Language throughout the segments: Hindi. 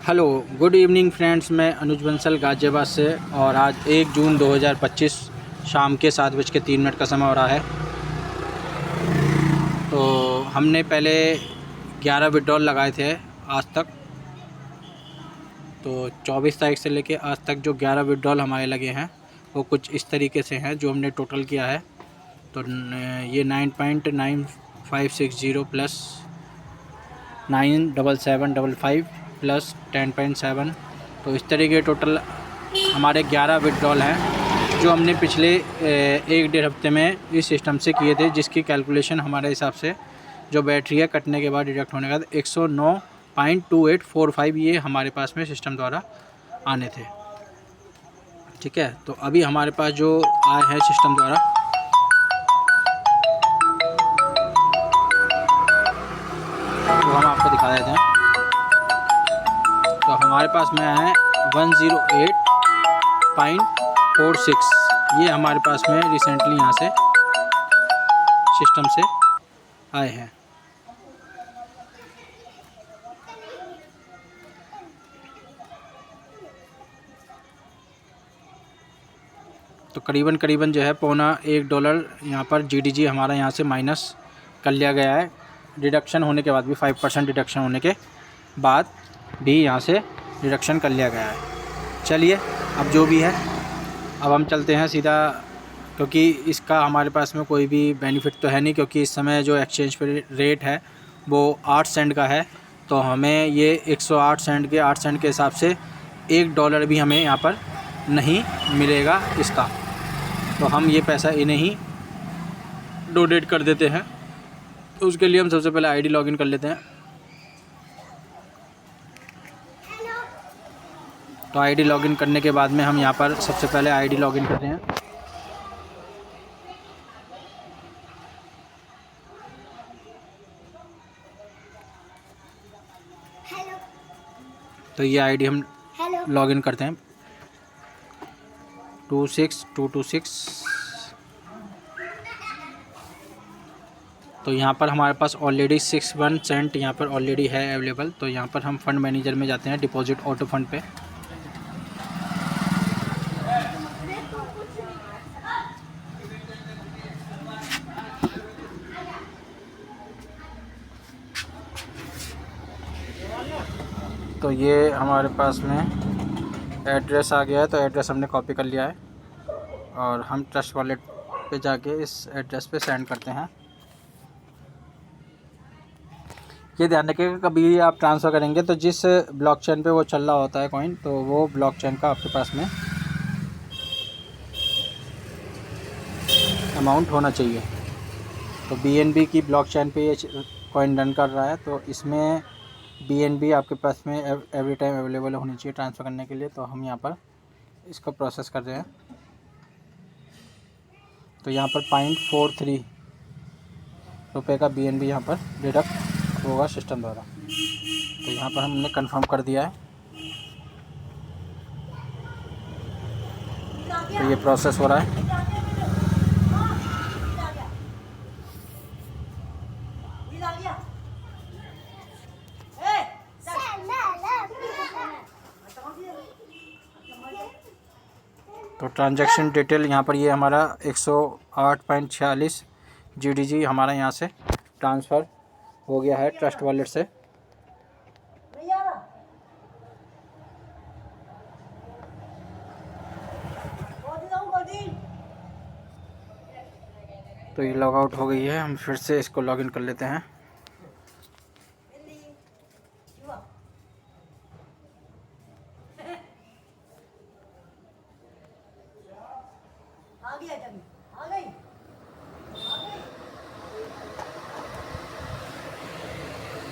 Hello, good evening friends. मैं अनुज बंसल गाज़ियाबाद से और आज 1 जून 2025 शाम के 7:03 का समय हो रहा है। तो हमने पहले 11 विड्रॉल लगाए थे आज तक। तो 24 तारीख से लेके आज तक जो 11 विड्रॉल हमारे लगे हैं वो कुछ इस तरीके से हैं जो हमने टोटल किया है। तो ये 9.9560 प्लस 97755 प्लस 10.7, तो इस तरीके टोटल हमारे 11 विड्रॉल हैं जो हमने पिछले 1-1.5 हफ्ते में इस सिस्टम से किए थे, जिसकी कैलकुलेशन हमारे हिसाब से जो बैटरी है कटने के बाद डिडक्ट होने का 109.2845 ये हमारे पास में सिस्टम द्वारा आने थे। ठीक है, तो अभी हमारे पास जो आए हैं सिस्टम द्वारा तो हम आपको दिखा देते हैं। तो हमारे पास में है 108.46, ये हमारे पास में रिसेंटली यहाँ से सिस्टम से आए हैं। तो करीबन जो है $1.25 यहाँ पर GDG हमारा यहाँ से माइनस कर लिया गया है। डिडक्शन होने के बाद भी 5% डिडक्शन होने के बाद भी यहाँ से डिडक्शन कर लिया गया है। चलिए, अब जो भी है अब हम चलते हैं सीधा, क्योंकि इसका हमारे पास में कोई भी बेनिफिट तो है नहीं, क्योंकि इस समय जो एक्सचेंज पे रेट है वो 8 सेंट का है। तो हमें ये 108 सेंट के 8 सेंट के हिसाब से $1 भी हमें यहाँ पर नहीं मिलेगा इसका। तो हम ये पैसा इन्हें ही डोनेट कर देते हैं। तो उसके लिए हम सबसे पहले आईडी लॉगिन कर लेते हैं। तो आईडी लॉगिन करने के बाद में हम यहाँ पर सबसे पहले आईडी लॉगिन करते हैं। तो ये आईडी हम लॉगिन करते हैं 26226। तो यहाँ पर हमारे पास ऑलरेडी 61 सेंट यहाँ पर ऑलरेडी है अवेलेबल। तो यहाँ पर हम फंड मैनेजर में जाते हैं, डिपॉजिट ऑटो फंड पे। तो ये हमारे पास में एड्रेस आ गया है, तो एड्रेस हमने कॉपी कर लिया है और हम ट्रस्ट वॉलेट पे जाके इस एड्रेस पे सेंड करते हैं। ये ध्यान रखिएगा, कभी आप ट्रांसफ़र करेंगे तो जिस ब्लॉकचेन पे वो चल रहा होता है कॉइन, तो वो ब्लॉकचेन का आपके पास में अमाउंट होना चाहिए। तो BNB की ब्लॉकचेन पे ये कॉइन रन कर रहा है, तो इसमें BNB आपके पास में एवरी टाइम अवेलेबल होनी चाहिए ट्रांसफ़र करने के लिए। तो हम यहाँ पर इसको प्रोसेस कर रहे हैं। तो यहाँ पर 0.43 रुपये का BNB यहाँ पर डिडक्ट होगा सिस्टम द्वारा। तो यहाँ पर हमने कंफर्म कर दिया है। तो ये प्रोसेस हो रहा है। तो ट्रांजैक्शन डिटेल यहाँ पर ये हमारा 108.46 GDG हमारा यहाँ से ट्रांसफ़र हो गया है ट्रस्ट वॉलेट से। तो ये लॉग आउट हो गई है। हम फिर से इसको लॉगिन कर लेते हैं।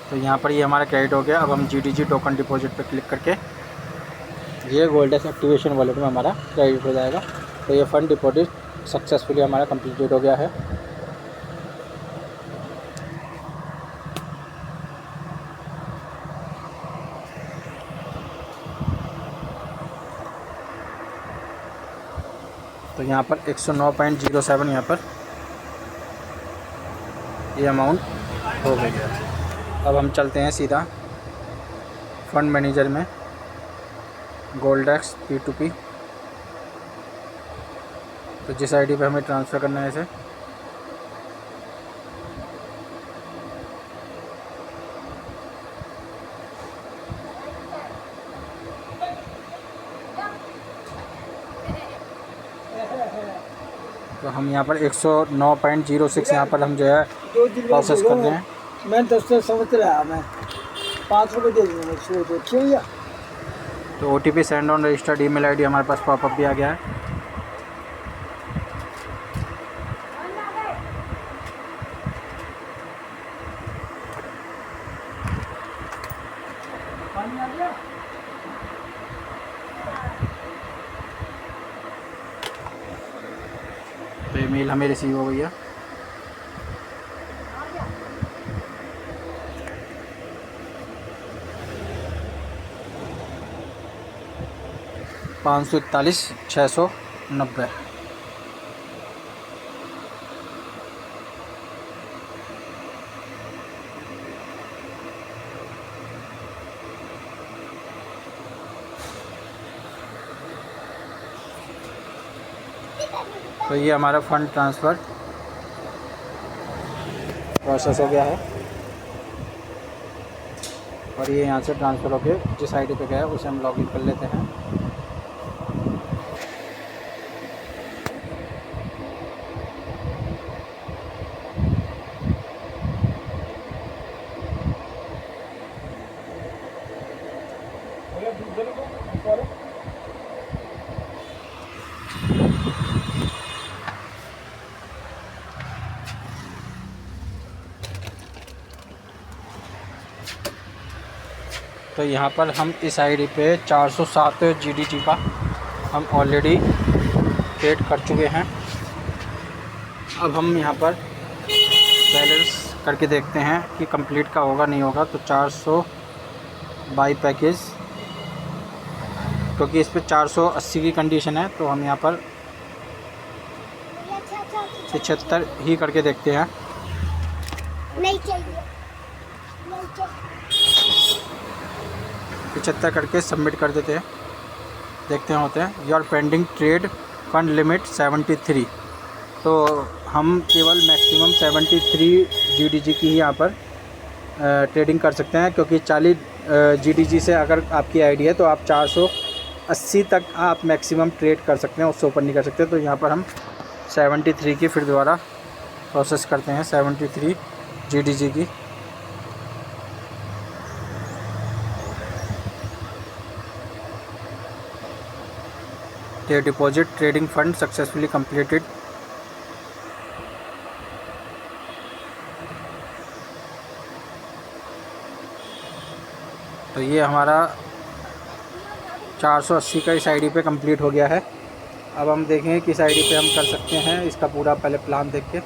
तो यहाँ पर ये हमारा क्रेडिट हो गया। अब हम GDG टोकन डिपॉजिट पर क्लिक करके ये गोल्डेस एक्टिवेशन वॉलेट में हमारा क्रेडिट हो जाएगा। तो ये फ़ंड डिपॉजिट सक्सेसफुली हमारा कंप्लीट हो गया है। तो यहाँ पर 109.07 यहाँ पर ये अमाउंट हो गई है। अब हम चलते हैं सीधा फंड मैनेजर में। गोल्डेक्स P2P। तो जिस आईडी पे हमें ट्रांसफ़र करना है इसे, तो हम यहाँ पर 109.06 यहाँ पर हम जो है प्रोसेस कर रहे हैं। मैं 10 से समझ रहा, मैं 5 रुपये दे दूँगा क्यों या। तो OTP send on registered email ID हमारे पास पॉपअप भी आ गया है। तो ईमेल हमें रिसीव हो गई है। $541,690। तो ये हमारा फ़ंड ट्रांसफ़र प्रोसेस हो गया है और ये यहाँ से ट्रांसफ़र होके जिस आईडी पे गया है उसे हम लॉगिन कर लेते हैं। तो यहाँ पर हम इस आईडी पे 407 GDG का हम ऑलरेडी पेड कर चुके हैं। अब हम यहाँ पर बैलेंस करके देखते हैं कि कंप्लीट का होगा नहीं होगा। तो 400 बाई पैकेज, क्योंकि इस पे 480 की कंडीशन है, तो हम यहाँ पर 75 ही करके देखते हैं। नहीं चाहिए, 75 करके सबमिट कर देते हैं, देखते हैं होते हैं। Your pending trade fund limit 73। तो हम केवल मैक्सिमम 73 GDG की ही यहाँ पर ट्रेडिंग कर सकते हैं, क्योंकि 40 GDG से अगर आपकी आईडी है तो आप 480 तक आप मैक्सिमम ट्रेड कर सकते हैं, उससे ऊपर नहीं कर सकते। तो यहाँ पर हम 73 की फिर दोबारा प्रोसेस करते हैं, 73 GDG की। The deposit trading fund successfully completed। तो ये हमारा 480 का इस आईडी पे कंप्लीट हो गया है। अब हम देखेंगे किस आईडी पे हम कर सकते हैं इसका पूरा पहले प्लान देख के,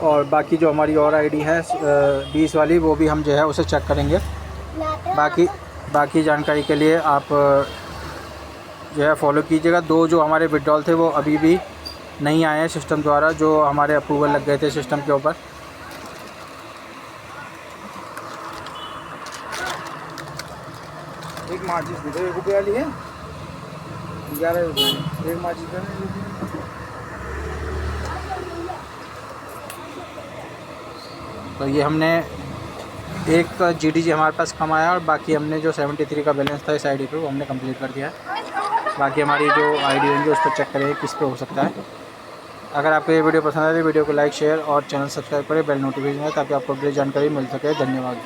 और बाकी जो हमारी और आईडी है 20 वाली, वो भी हम जो है उसे चेक करेंगे। बाकी जानकारी के लिए आप जो है फॉलो कीजिएगा। 2 जो हमारे विड्रॉल थे वो अभी भी नहीं आए हैं सिस्टम द्वारा, जो हमारे अप्रूवल लग गए थे सिस्टम के ऊपर। एक माचिस दे दो, 1 रुपये वाली है, 11 रुपये एक माचिस दे। तो ये हमने एक GDG हमारे पास कम आया, और बाकी हमने जो 73 का बैलेंस था इस आईडी पे वो हमने कंप्लीट कर दिया है। बाकी हमारी जो आईडी होंगी उस पर चेक करेंगे किस पे हो सकता है। अगर आपको ये वीडियो पसंद आए तो वीडियो को लाइक, शेयर और चैनल सब्सक्राइब करें, बेल नोटिफिकेशन है, ताकि आपको अपडेट जानकारी मिल सके। धन्यवाद।